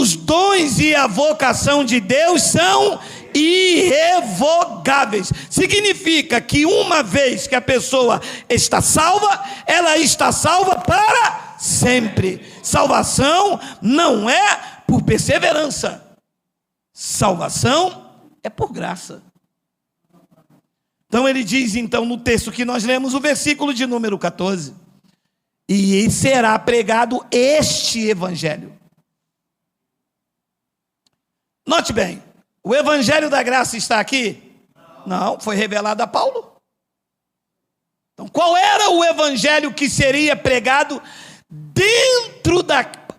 os dons e a vocação de Deus são irrevogáveis. Significa que uma vez que a pessoa está salva, ela está salva para sempre. Salvação não é por perseverança. Salvação é por graça. Então ele diz então no texto que nós lemos, o versículo de número 14: e será pregado este evangelho. Note bem, o evangelho da graça está aqui? Não, foi revelado a Paulo. Então qual era o evangelho que seria pregado dentro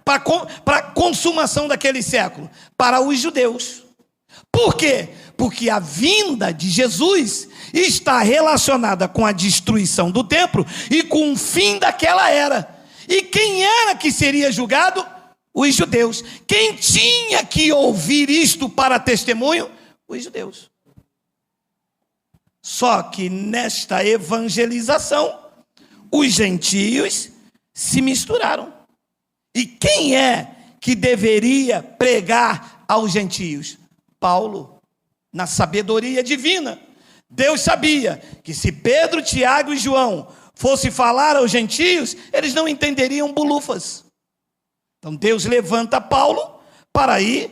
para a consumação daquele século? Para os judeus. Por quê? Porque a vinda de Jesus está relacionada com a destruição do templo e com o fim daquela era. E quem era que seria julgado? Os judeus. Quem tinha que ouvir isto para testemunho? Os judeus. Só que nesta evangelização, os gentios se misturaram. E quem é que deveria pregar aos gentios? Paulo, na sabedoria divina. Deus sabia que se Pedro, Tiago e João fossem falar aos gentios, eles não entenderiam bulufas. Então Deus levanta Paulo para ir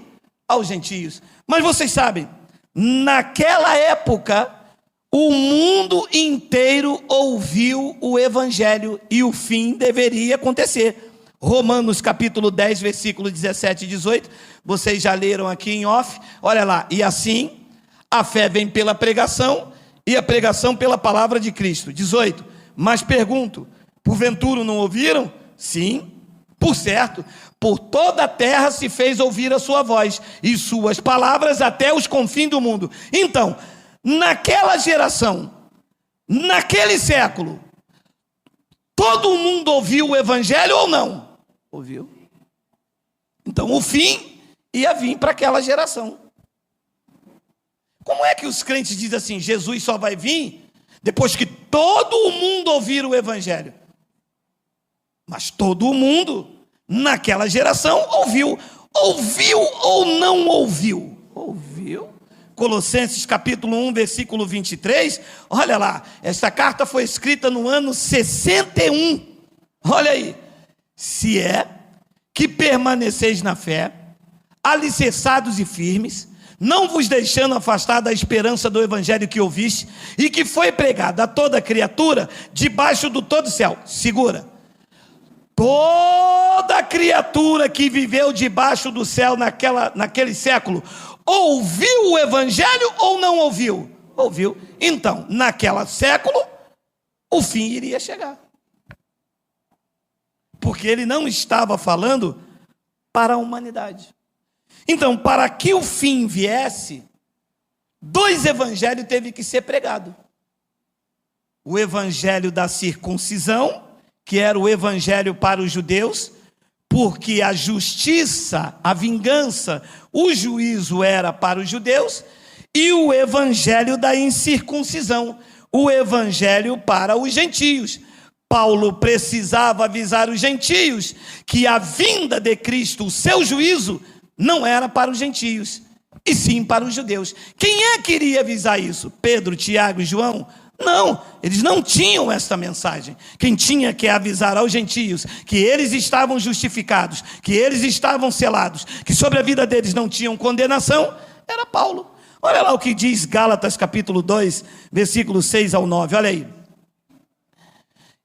aos gentios. Mas vocês sabem, naquela época, o mundo inteiro ouviu o evangelho e o fim deveria acontecer. Romanos capítulo 10, versículo 17 e 18, vocês já leram aqui em off, olha lá: e assim, a fé vem pela pregação, e a pregação pela palavra de Cristo. 18, mas pergunto, porventura não ouviram? Sim, por certo, por toda a terra se fez ouvir a sua voz, e suas palavras até os confins do mundo. Então, naquela geração, naquele século, todo mundo ouviu o evangelho ou não? Ouviu. Então o fim ia vir para aquela geração. Como é que os crentes dizem assim, Jesus só vai vir depois que todo mundo ouvir o evangelho? Mas todo mundo naquela geração ouviu. Ouviu ou não ouviu? Ouviu. Colossenses capítulo 1, versículo 23, olha lá, esta carta foi escrita no ano 61, olha aí: se é que permaneceis na fé, alicerçados e firmes, não vos deixando afastar da esperança do evangelho que ouviste, e que foi pregado a toda criatura, debaixo do todo céu. Segura. Toda criatura que viveu debaixo do céu naquele século, ouviu o evangelho ou não ouviu? Ouviu. Então, naquele século, o fim iria chegar. Porque ele não estava falando para a humanidade. Então, para que o fim viesse, dois evangelhos teve que ser pregado. O evangelho da circuncisão, que era o evangelho para os judeus, porque a justiça, a vingança, o juízo era para os judeus, e o evangelho da incircuncisão, o evangelho para os gentios. Paulo precisava avisar os gentios que a vinda de Cristo, o seu juízo, não era para os gentios, e sim para os judeus. Quem é que iria avisar isso? Pedro, Tiago e João? Não, eles não tinham esta mensagem. Quem tinha que avisar aos gentios que eles estavam justificados, que eles estavam selados, que sobre a vida deles não tinham condenação, era Paulo. Olha lá o que diz Gálatas capítulo 2, versículo 6 ao 9, olha aí: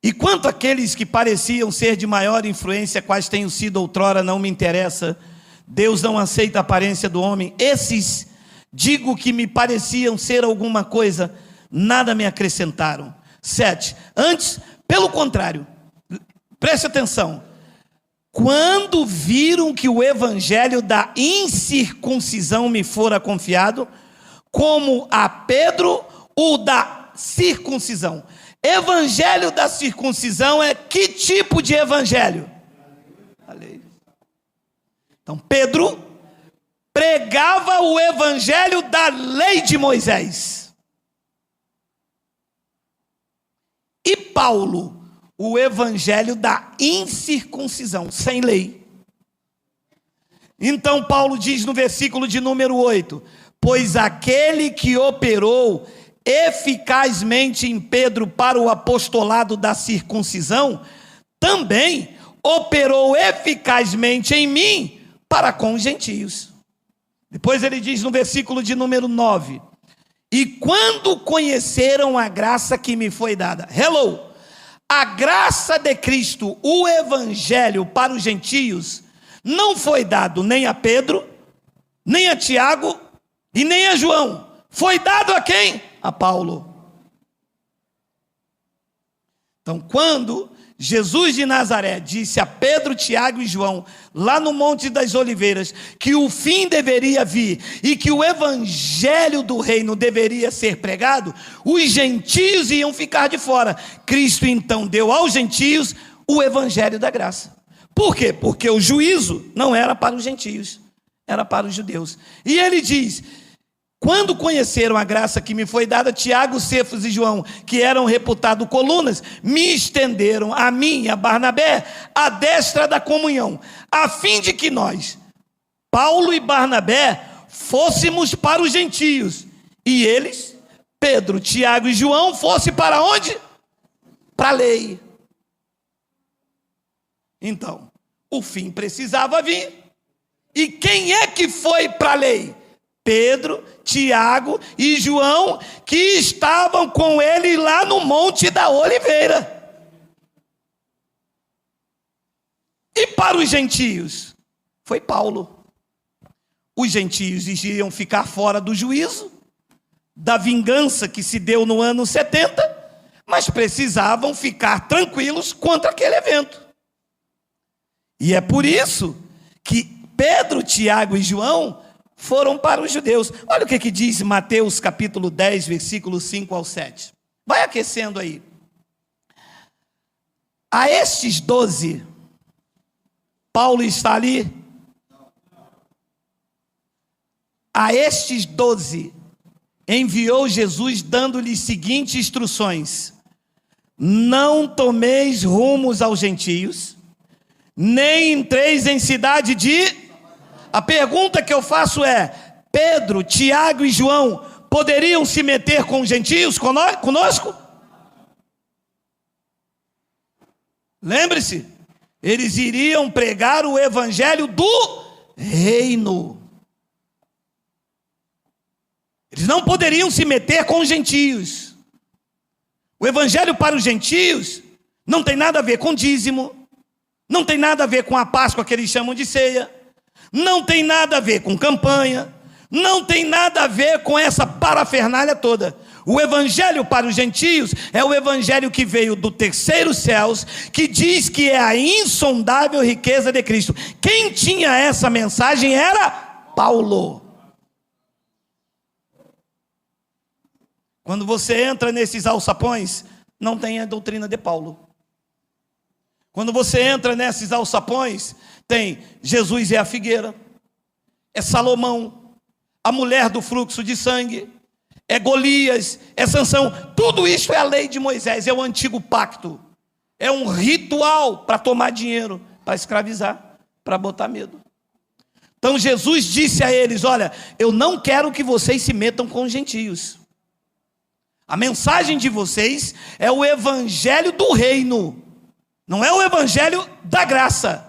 e quanto àqueles que pareciam ser de maior influência, quais tenham sido outrora, não me interessa. Deus não aceita a aparência do homem. Esses, digo que me pareciam ser alguma coisa, nada me acrescentaram. 7. Antes, pelo contrário, preste atenção, quando viram que o evangelho da incircuncisão me fora confiado, como a Pedro o da circuncisão. Evangelho da circuncisão é que tipo de evangelho? A lei. Então Pedro pregava o evangelho da lei de Moisés. E Paulo, o evangelho da incircuncisão, sem lei. Então Paulo diz no versículo de número 8: pois aquele que operou eficazmente em Pedro para o apostolado da circuncisão, também operou eficazmente em mim para com os gentios. Depois ele diz no versículo de número 9: e quando conheceram a graça que me foi dada, a graça de Cristo, o evangelho para os gentios, não foi dado nem a Pedro, nem a Tiago e nem a João. Foi dado a quem? A Paulo. Então, quando Jesus de Nazaré disse a Pedro, Tiago e João, lá no Monte das Oliveiras, que o fim deveria vir e que o evangelho do reino deveria ser pregado, os gentios iam ficar de fora. Cristo então deu aos gentios o evangelho da graça. Por quê? Porque o juízo não era para os gentios, era para os judeus. E ele diz: quando conheceram a graça que me foi dada, Tiago, Cefas e João, que eram reputados colunas, me estenderam a mim e a Barnabé a destra da comunhão, a fim de que nós, Paulo e Barnabé, fôssemos para os gentios, e eles, Pedro, Tiago e João, fossem para onde? Para a lei. Então, o fim precisava vir. E quem é que foi para a lei? Pedro, Tiago e João, que estavam com ele lá no Monte da Oliveira. E para os gentios, foi Paulo. Os gentios iriam ficar fora do juízo, da vingança que se deu no ano 70, mas precisavam ficar tranquilos contra aquele evento. E é por isso que Pedro, Tiago e João foram para os judeus. Olha o que diz Mateus capítulo 10, versículos 5 ao 7. Vai aquecendo aí. A estes 12, Paulo está ali. A estes 12, enviou Jesus dando-lhes seguintes instruções: não tomeis rumos aos gentios, nem entreis em cidade de... A pergunta que eu faço é: Pedro, Tiago e João poderiam se meter com os gentios conosco? Lembre-se, eles iriam pregar o evangelho do reino. Eles não poderiam se meter com os gentios. O evangelho para os gentios não tem nada a ver com dízimo, não tem nada a ver com a Páscoa que eles chamam de ceia, não tem nada a ver com campanha, não tem nada a ver com essa parafernália toda. O evangelho para os gentios é o evangelho que veio do terceiro céus, que diz que é a insondável riqueza de Cristo. Quem tinha essa mensagem era Paulo. Quando você entra nesses alçapões, não tem a doutrina de Paulo. Quando você entra nesses alçapões, tem Jesus é a figueira, é Salomão, a mulher do fluxo de sangue, é Golias, é Sansão. Tudo isso é a lei de Moisés, é o antigo pacto. É um ritual para tomar dinheiro, para escravizar, para botar medo. Então Jesus disse a eles: olha, eu não quero que vocês se metam com os gentios. A mensagem de vocês é o evangelho do reino, não é o evangelho da graça.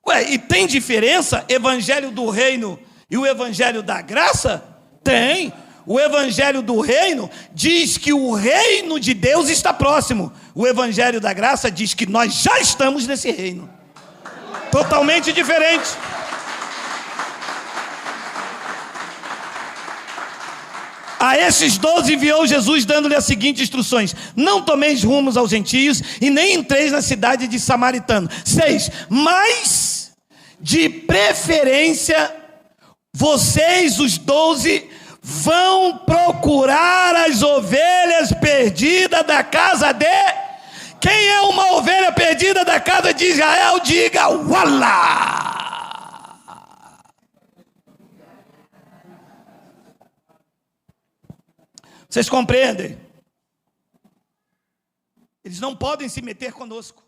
Ué, e tem diferença evangelho do reino e o evangelho da graça? Tem. O evangelho do reino diz que o reino de Deus está próximo. O evangelho da graça diz que nós já estamos nesse reino. Totalmente diferente. A esses 12 enviou Jesus, dando-lhe as seguintes instruções: não tomeis rumos aos gentios, e nem entreis na cidade de Samaritano. 6, mas de preferência, vocês, os 12, vão procurar as ovelhas perdidas da casa de... Quem é uma ovelha perdida da casa de Israel? Diga ualá! Vocês compreendem? Eles não podem se meter conosco.